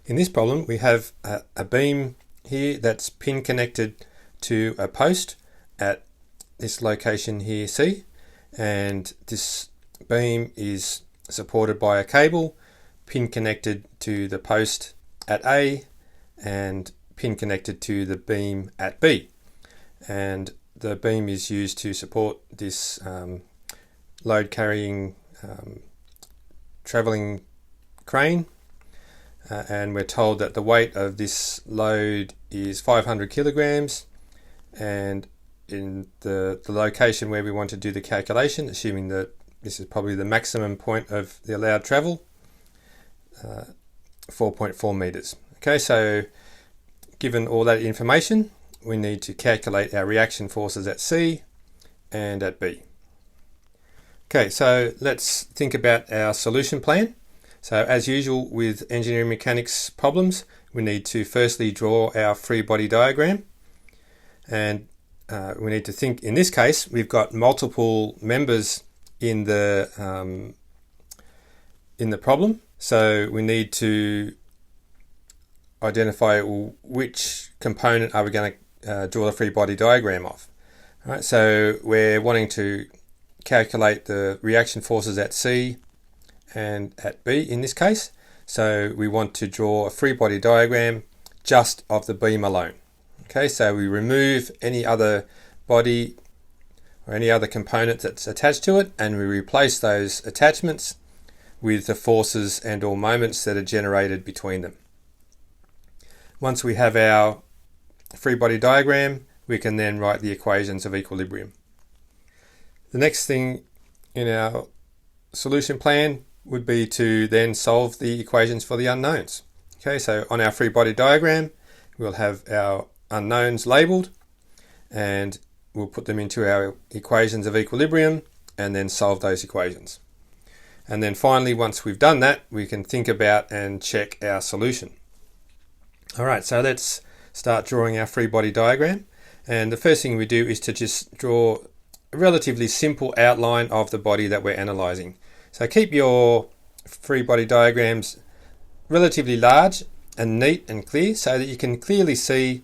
In this problem, we have a beam here that's pin connected to a post at this location here, C, and this beam is supported by a cable pin connected to the post at A and pin connected to the beam at B. And the beam is used to support this load carrying travelling crane. And we're told that the weight of this load is 500 kilograms, and in the location where we want to do the calculation, assuming that this is probably the maximum point of the allowed travel, 4.4 meters. Okay, so given all that information, we need to calculate our reaction forces at C and at B. Okay, so let's think about our solution plan. So as usual with engineering mechanics problems, we need to firstly draw our free body diagram, and we need to think, in this case, we've got multiple members in the problem, so we need to identify which component are we going to draw the free body diagram of. All right, so we're wanting to calculate the reaction forces at C and at B in this case. So we want to draw a free body diagram just of the beam alone. Okay, so we remove any other body or any other component that's attached to it, and we replace those attachments with the forces and or moments that are generated between them. Once we have our free body diagram, we can then write the equations of equilibrium. The next thing in our solution plan would be to then solve the equations for the unknowns. Okay, so on our free body diagram, we'll have our unknowns labelled, and we'll put them into our equations of equilibrium and then solve those equations. And then finally, once we've done that, we can think about and check our solution. All right, so let's start drawing our free body diagram. And the first thing we do is to just draw a relatively simple outline of the body that we're analysing. So keep your free body diagrams relatively large and neat and clear so that you can clearly see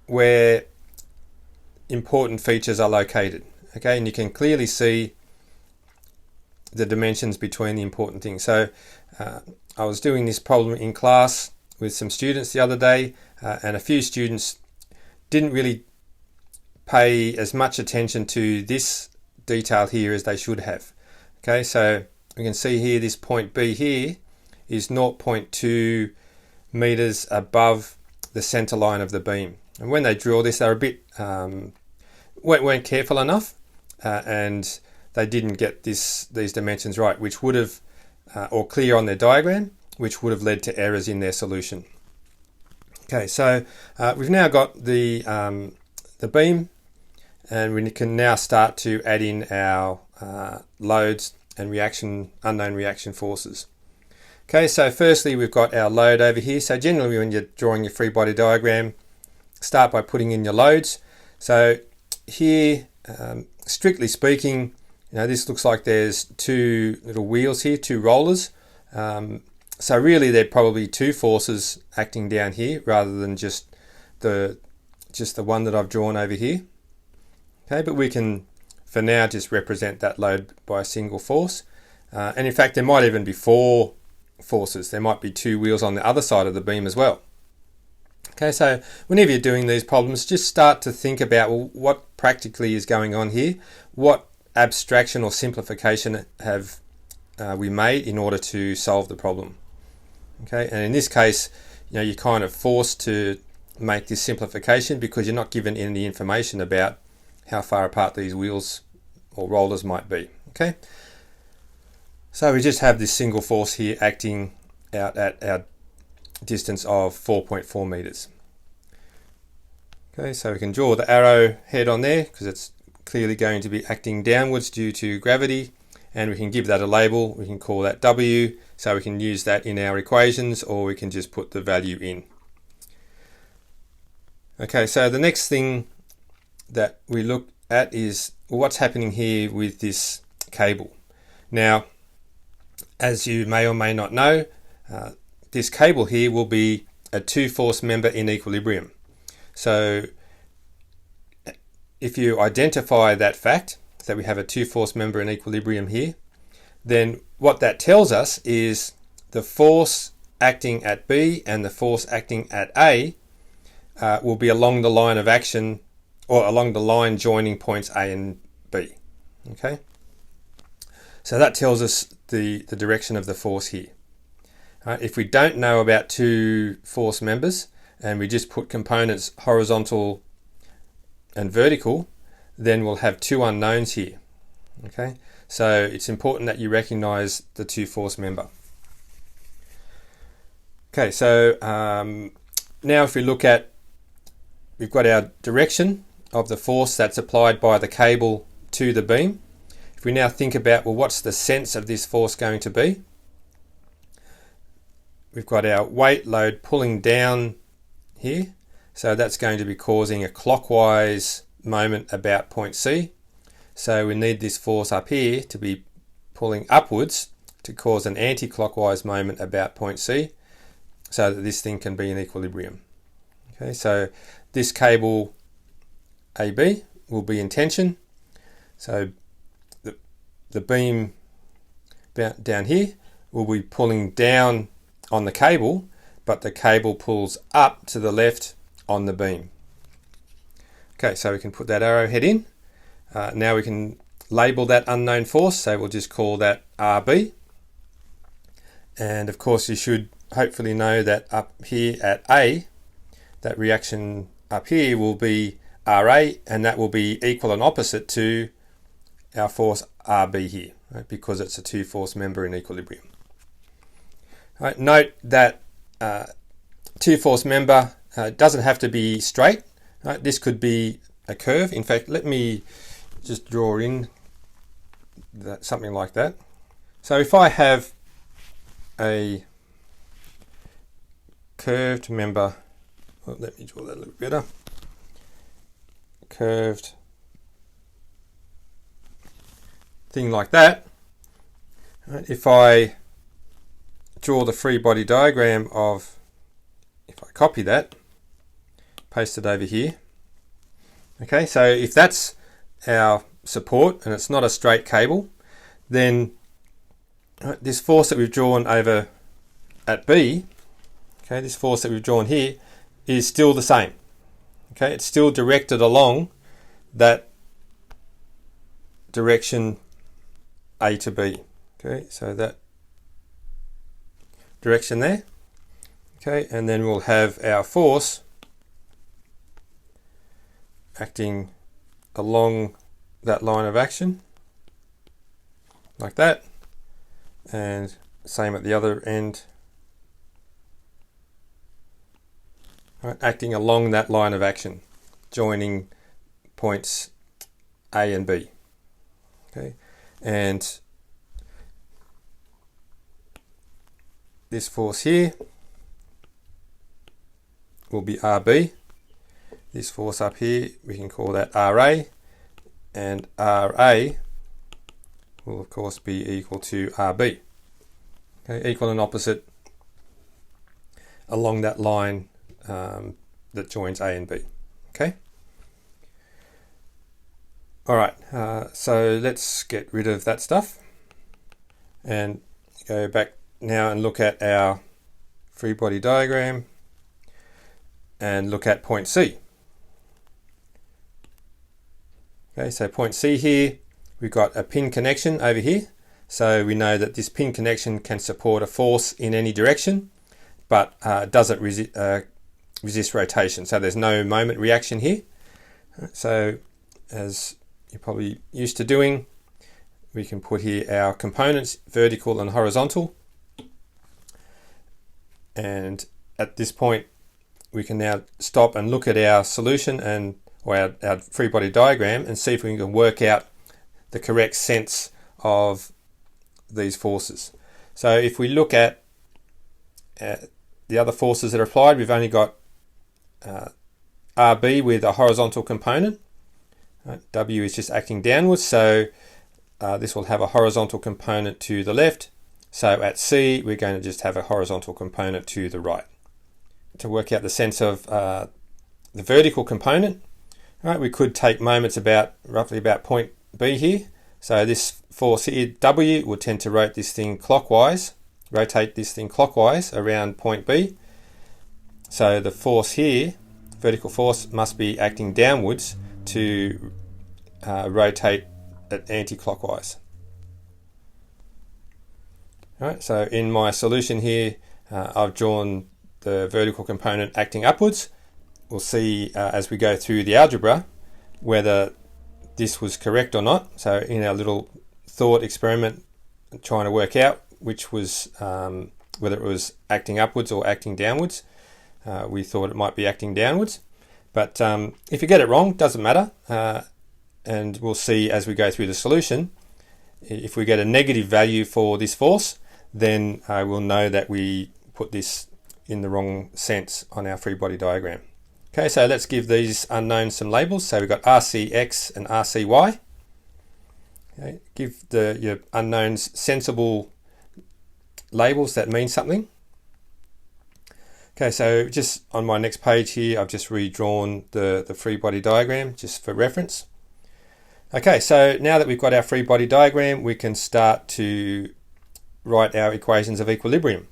where important features are located. Okay, and you can clearly see the dimensions between the important things. So I was doing this problem in class with some students the other day, and a few students didn't really pay as much attention to this detail here as they should have. Okay, so we can see here this point B here is 0.2 meters above the center line of the beam. And when they draw this, they were a bit weren't careful enough, and they didn't get these dimensions right, which would have, or clear on their diagram, which would have led to errors in their solution. Okay, so we've now got the beam, and we can now start to add in our loads and unknown reaction forces. Okay, so firstly we've got our load over here. So generally when you're drawing your free body diagram, start by putting in your loads. So here, strictly speaking, this looks like there's two little wheels here, two rollers. So really they're probably two forces acting down here rather than just the one that I've drawn over here. Okay, but we can, for now, just represent that load by a single force. And in fact, there might even be four forces. There might be two wheels on the other side of the beam as well. Okay, so whenever you're doing these problems, just start to think about, well, what practically is going on here? What abstraction or simplification have we made in order to solve the problem? Okay, and in this case, you're kind of forced to make this simplification because you're not given any information about how far apart these wheels or rollers might be. Okay, so we just have this single force here acting out at our distance of 4.4 meters. Okay, so we can draw the arrow head on there because it's clearly going to be acting downwards due to gravity, and we can give that a label. We can call that W, so we can use that in our equations, or we can just put the value in. Okay, so the next thing that we look at is what's happening here with this cable. Now, as you may or may not know, this cable here will be a two-force member in equilibrium. So if you identify that fact, that we have a two-force member in equilibrium here, then what that tells us is the force acting at B and the force acting at A will be along the line of action, or along the line joining points A and B. Okay, so that tells us the direction of the force here. If we don't know about two force members and we just put components horizontal and vertical, then we'll have two unknowns here. Okay, so it's important that you recognize the two force member. Okay, so now if we look at, we've got our direction of the force that's applied by the cable to the beam. If we now think about, well, what's the sense of this force going to be? We've got our weight load pulling down here, so that's going to be causing a clockwise moment about point C. So we need this force up here to be pulling upwards to cause an anti-clockwise moment about point C, so that this thing can be in equilibrium. Okay, so this cable AB will be in tension. So the beam down here will be pulling down on the cable, but the cable pulls up to the left on the beam. Okay, so we can put that arrowhead in. Now we can label that unknown force, so we'll just call that RB. And of course you should hopefully know that up here at A, that reaction up here will be RA, and that will be equal and opposite to our force RB here, right, because it's a two-force member in equilibrium. Right, note that two-force member doesn't have to be straight. Right, this could be a curve. In fact, let me just draw in something like that. So if I have a curved member, well, let me draw that a little better. Curved thing like that. Right, if I draw the free body diagram of, if I copy that, paste it over here. Okay, so if that's our support and it's not a straight cable, then this force that we've drawn over at B, okay, this force that we've drawn here is still the same. Okay, it's still directed along that direction A to B. Okay, so that direction there. Okay, and then we'll have our force acting along that line of action like that, and same at the other end, right, acting along that line of action, joining points A and B. Okay, and this force here will be RB. This force up here, we can call that RA, and RA will of course be equal to RB. Okay, equal and opposite along that line that joins A and B. Okay. All right, so let's get rid of that stuff and go back now and look at our free body diagram and look at point C. Okay, so point C here, we've got a pin connection over here. So we know that this pin connection can support a force in any direction, but doesn't resist rotation. So there's no moment reaction here. So as you're probably used to doing, we can put here our components, vertical and horizontal. And at this point, we can now stop and look at our solution and or our free body diagram and see if we can work out the correct sense of these forces. So if we look at the other forces that are applied, we've only got RB with a horizontal component. Right? W is just acting downwards, so this will have a horizontal component to the left. So at C, we're going to just have a horizontal component to the right. To work out the sense of the vertical component, right, we could take moments roughly about point B here. So this force here, W, will tend to rotate this thing clockwise around point B. So the force here, vertical force, must be acting downwards to rotate it anti-clockwise. All right, so in my solution here, I've drawn the vertical component acting upwards. We'll see as we go through the algebra whether this was correct or not. So in our little thought experiment, trying to work out which was whether it was acting upwards or acting downwards, we thought it might be acting downwards. But if you get it wrong, doesn't matter. And we'll see as we go through the solution, if we get a negative value for this force, then we'll know that we put this in the wrong sense on our free body diagram. Okay, so let's give these unknowns some labels. So we've got RCX and RCY. Okay, give your unknowns sensible labels that mean something. Okay, so just on my next page here, I've just redrawn the free body diagram just for reference. Okay, so now that we've got our free body diagram, we can start to write our equations of equilibrium.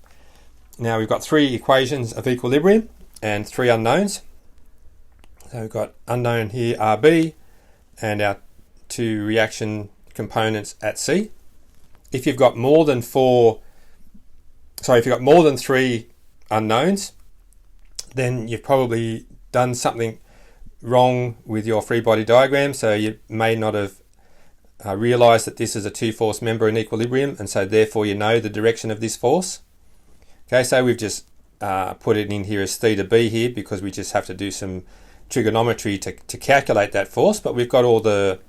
Now we've got 3 equations of equilibrium and 3 unknowns. So we've got unknown here RB and our 2 reaction components at C. If you've got more than 3 unknowns, then you've probably done something wrong with your free body diagram. So you may not have realized that this is a 2-force member in equilibrium, and so therefore you know the direction of this force. Okay, so we've just put it in here as theta B here because we just have to do some trigonometry to calculate that force, but we've got all the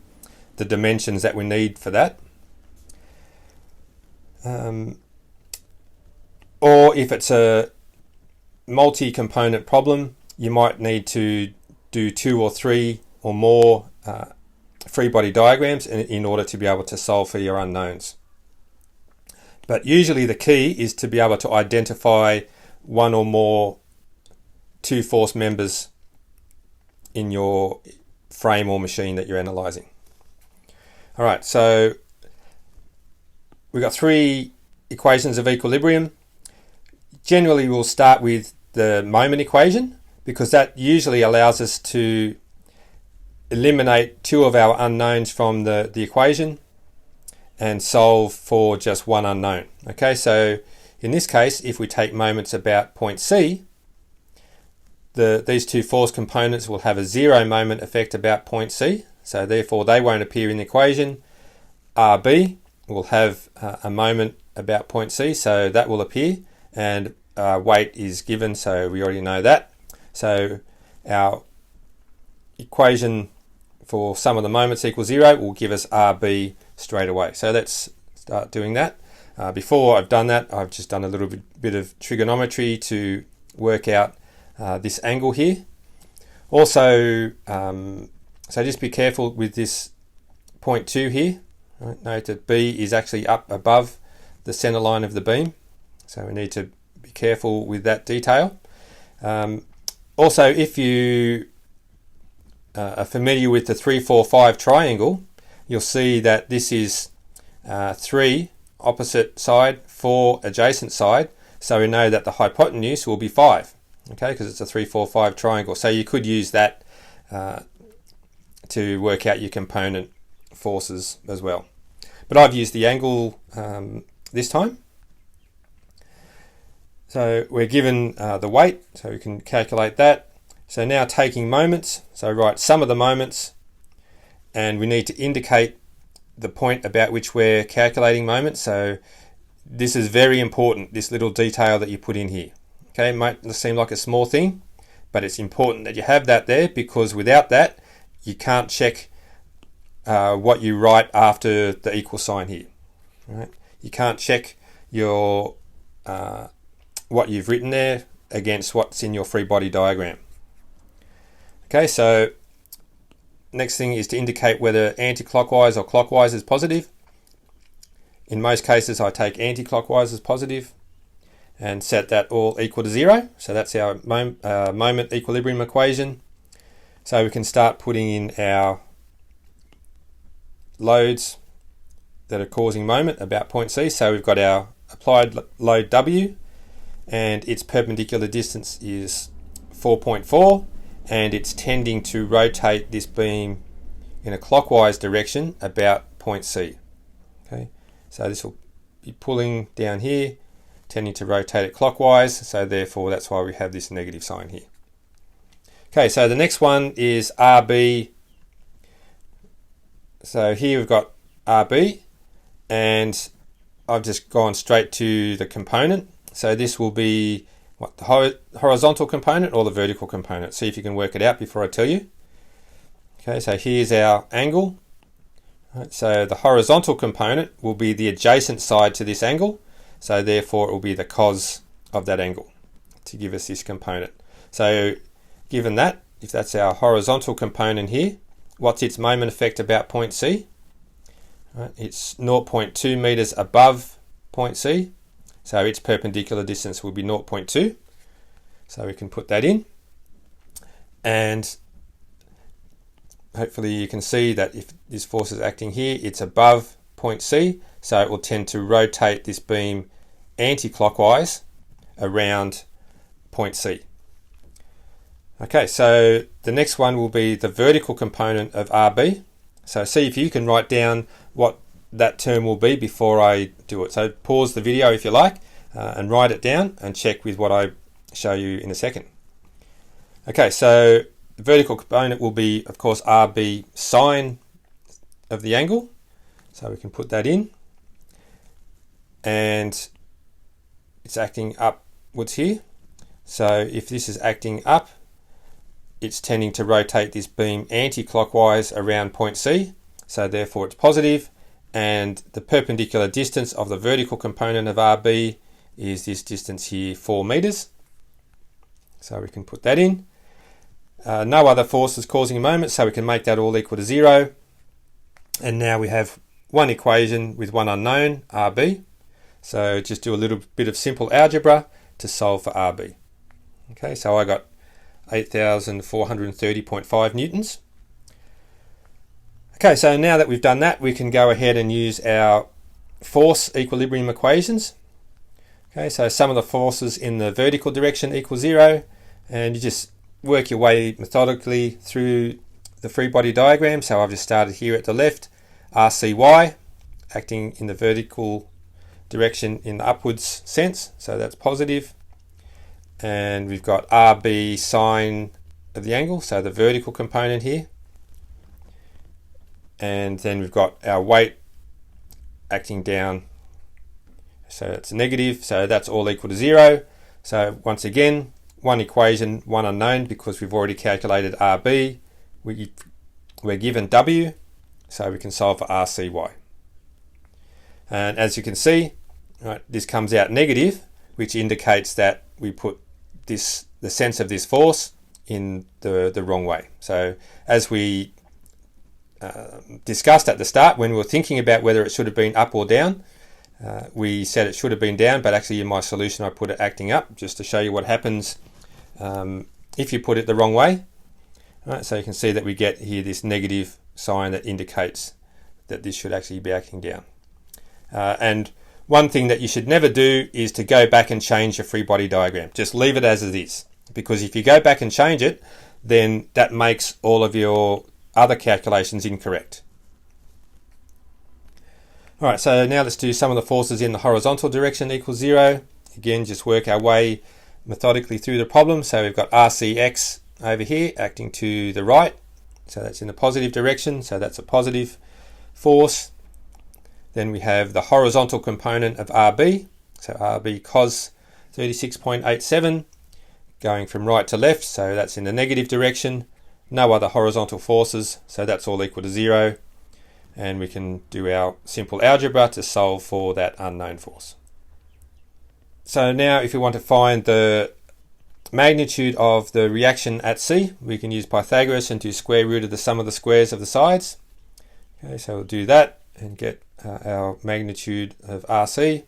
dimensions that we need for that. Or if it's a multi-component problem, you might need to do 2 or 3 or more free body diagrams in order to be able to solve for your unknowns. But usually the key is to be able to identify 1 or more 2-force members in your frame or machine that you're analysing. All right, so we've got 3 equations of equilibrium. Generally, we'll start with the moment equation because that usually allows us to eliminate 2 of our unknowns from the equation and solve for just 1 unknown. Okay, so in this case, if we take moments about point C, these 2 force components will have a 0 moment effect about point C, so therefore they won't appear in the equation. RB will have a moment about point C, so that will appear, and weight is given, so we already know that. So our equation for sum of the moments equals 0 will give us RB straight away. So let's start doing that. Before I've done that, I've just done a little bit of trigonometry to work out this angle here. Also, so just be careful with this point 2 here. Right? Note that B is actually up above the center line of the beam, so we need to be careful with that detail. Also, if you are familiar with the 3, 4, 5 triangle, you'll see that this is 3 opposite side, 4 adjacent side, so we know that the hypotenuse will be 5, okay, because it's a 3, 4, 5 triangle. So you could use that to work out your component forces as well. But I've used the angle this time. So we're given the weight, so we can calculate that. So now taking moments, so write sum of the moments, and we need to indicate the point about which we're calculating moments. So this is very important, this little detail that you put in here. Okay, it might seem like a small thing, but it's important that you have that there, because without that, you can't check what you write after the equal sign here. Right? You can't check your what you've written there against what's in your free body diagram. Okay, so next thing is to indicate whether anti-clockwise or clockwise is positive. In most cases, I take anti-clockwise as positive and set that all equal to 0. So that's our moment equilibrium equation. So we can start putting in our loads that are causing moment about point C. So we've got our applied load W, and its perpendicular distance is 4.4, and it's tending to rotate this beam in a clockwise direction about point C. Okay, so this will be pulling down here, tending to rotate it clockwise, so therefore that's why we have this negative sign here. Okay, so the next one is RB. So here we've got RB, and I've just gone straight to the component. So this will be what, the horizontal component or the vertical component. See if you can work it out before I tell you. Okay, so here's our angle. Right, so the horizontal component will be the adjacent side to this angle. So therefore it will be the cos of that angle to give us this component. So given that, if that's our horizontal component here, what's its moment effect about point C? Right, it's 0.2 meters above point C. So its perpendicular distance will be 0.2. So we can put that in. And hopefully you can see that if this force is acting here, it's above point C. So it will tend to rotate this beam anti-clockwise around point C. Okay, so the next one will be the vertical component of RB. So see if you can write down what that term will be before I do it. So pause the video if you like and write it down and check with what I show you in a second. Okay, so the vertical component will be, of course, RB sine of the angle. So we can put that in. And it's acting upwards here. So if this is acting up, it's tending to rotate this beam anti-clockwise around point C. So therefore it's positive. And the perpendicular distance of the vertical component of RB is this distance here, 4 meters. So we can put that in. No other forces causing a moment, so we can make that all equal to 0. And now we have one equation with one unknown, RB. So just do a little bit of simple algebra to solve for RB. Okay, so I got 8,430.5 newtons. Okay, so now that we've done that, we can go ahead and use our force equilibrium equations. Okay, so sum of the forces in the vertical direction equals 0, and you just work your way methodically through the free body diagram. So I've just started here at the left, RCY acting in the vertical direction in the upwards sense, so that's positive. And we've got RB sine of the angle, so the vertical component here. And then we've got our weight acting down, so it's a negative, so that's all equal to 0. So once again, one equation, one unknown, because we've already calculated RB. We're given W, so we can solve for RCY. And as you can see, right, this comes out negative, which indicates that we put the sense of this force in the wrong way. So as we discussed at the start, when we were thinking about whether it should have been up or down, we said it should have been down, but actually in my solution I put it acting up, just to show you what happens if you put it the wrong way. Right, so you can see that we get here this negative sign that indicates that this should actually be acting down. And one thing that you should never do is to go back and change your free body diagram. Just leave it as it is, because if you go back and change it, then that makes all of your other calculations incorrect. Alright, so now let's do sum of the forces in the horizontal direction equals 0. Again, just work our way methodically through the problem. So we've got RCX over here acting to the right, so that's in the positive direction, so that's a positive force. Then we have the horizontal component of RB, so RB cos 36.87 going from right to left, so that's in the negative direction. No other horizontal forces, so that's all equal to 0. And we can do our simple algebra to solve for that unknown force. So now if we want to find the magnitude of the reaction at C, we can use Pythagoras and do square root of the sum of the squares of the sides. Okay, so we'll do that. and get our magnitude of RC.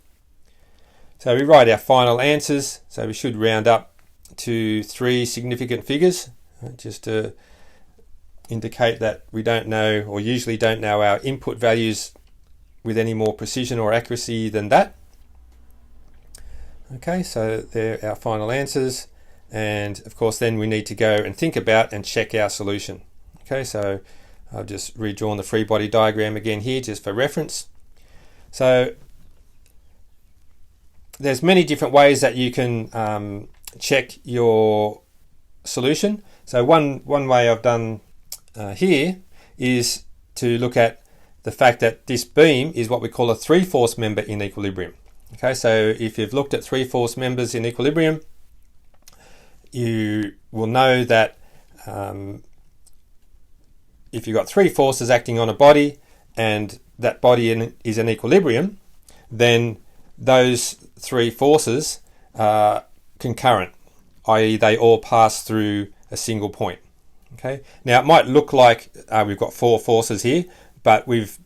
So we write our final answers. So we should round up to 3 significant figures, just to indicate that we don't know, or usually don't know, our input values with any more precision or accuracy than that. Okay, so they're our final answers, and of course then we need to go and think about and check our solution. Okay, so I've just redrawn the free body diagram again here just for reference. So there's many different ways that you can check your solution. So one way I've done here is to look at the fact that this beam is what we call a 3-force member in equilibrium. Okay, so if you've looked at 3-force members in equilibrium, you will know that if you've got 3 forces acting on a body and that body is in equilibrium, then those 3 forces are concurrent, i.e. they all pass through a single point. Okay. Now it might look like we've got 4 forces here, but we've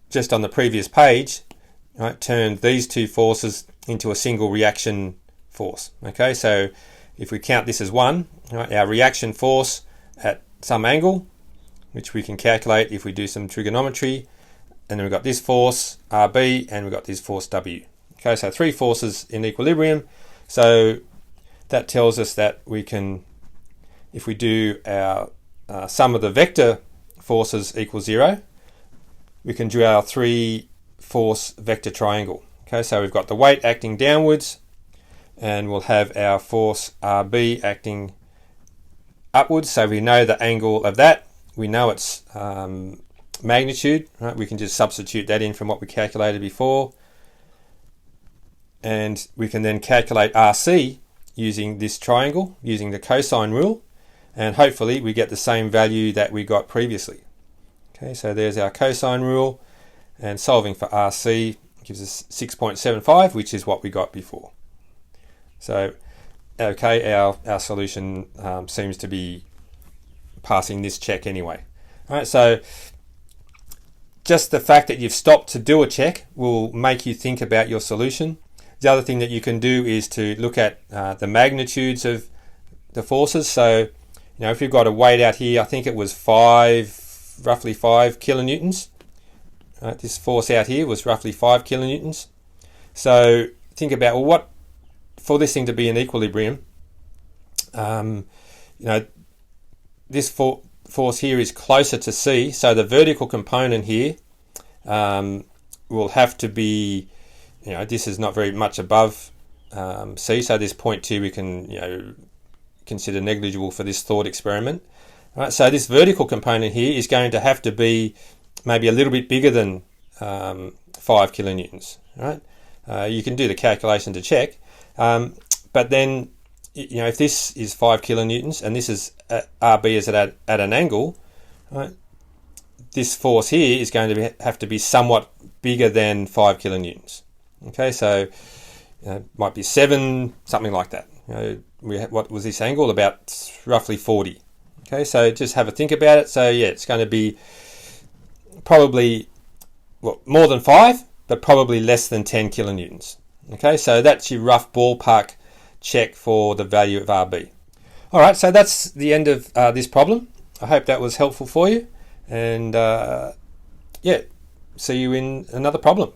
just on the previous page, right, turned these 2 forces into a single reaction force. Okay, so if we count this as 1, right, our reaction force at some angle, which we can calculate if we do some trigonometry, and then we've got this force RB and we've got this force W. Okay, so 3 forces in equilibrium. So that tells us that we can, if we do our sum of the vector forces equals 0, we can draw our 3-force vector triangle. Okay, so we've got the weight acting downwards, and we'll have our force RB acting upwards. So we know the angle of that. We know its magnitude. Right? We can just substitute that in from what we calculated before. And we can then calculate RC using this triangle, using the cosine rule. And hopefully we get the same value that we got previously. Okay, so there's our cosine rule, and solving for RC gives us 6.75, which is what we got before. So, okay, our solution seems to be passing this check anyway. All right, so just the fact that you've stopped to do a check will make you think about your solution. The other thing that you can do is to look at the magnitudes of the forces. So, you know, if you've got a weight out here, I think it was roughly 5 kilonewtons. This force out here was roughly 5 kilonewtons. So think about, well, what, for this thing to be in equilibrium, you know, this force here is closer to C, so the vertical component here will have to be, you know, this is not very much above C, so this 0.2 we can, you know, consider negligible for this thought experiment. Right, so this vertical component here is going to have to be maybe a little bit bigger than 5 kilonewtons. Right? You can do the calculation to check, but then, you know, if this is 5 kilonewtons and this is RB is at an angle, right, this force here is going to have to be somewhat bigger than 5 kilonewtons. Okay, so you know, it might be 7, something like that. You know, what was this angle? About roughly 40. Okay, so just have a think about it. So yeah, it's going to be probably, well, more than 5, but probably less than 10 kilonewtons. Okay, so that's your rough ballpark check for the value of RB. All right, so that's the end of this problem. I hope that was helpful for you. And yeah, see you in another problem.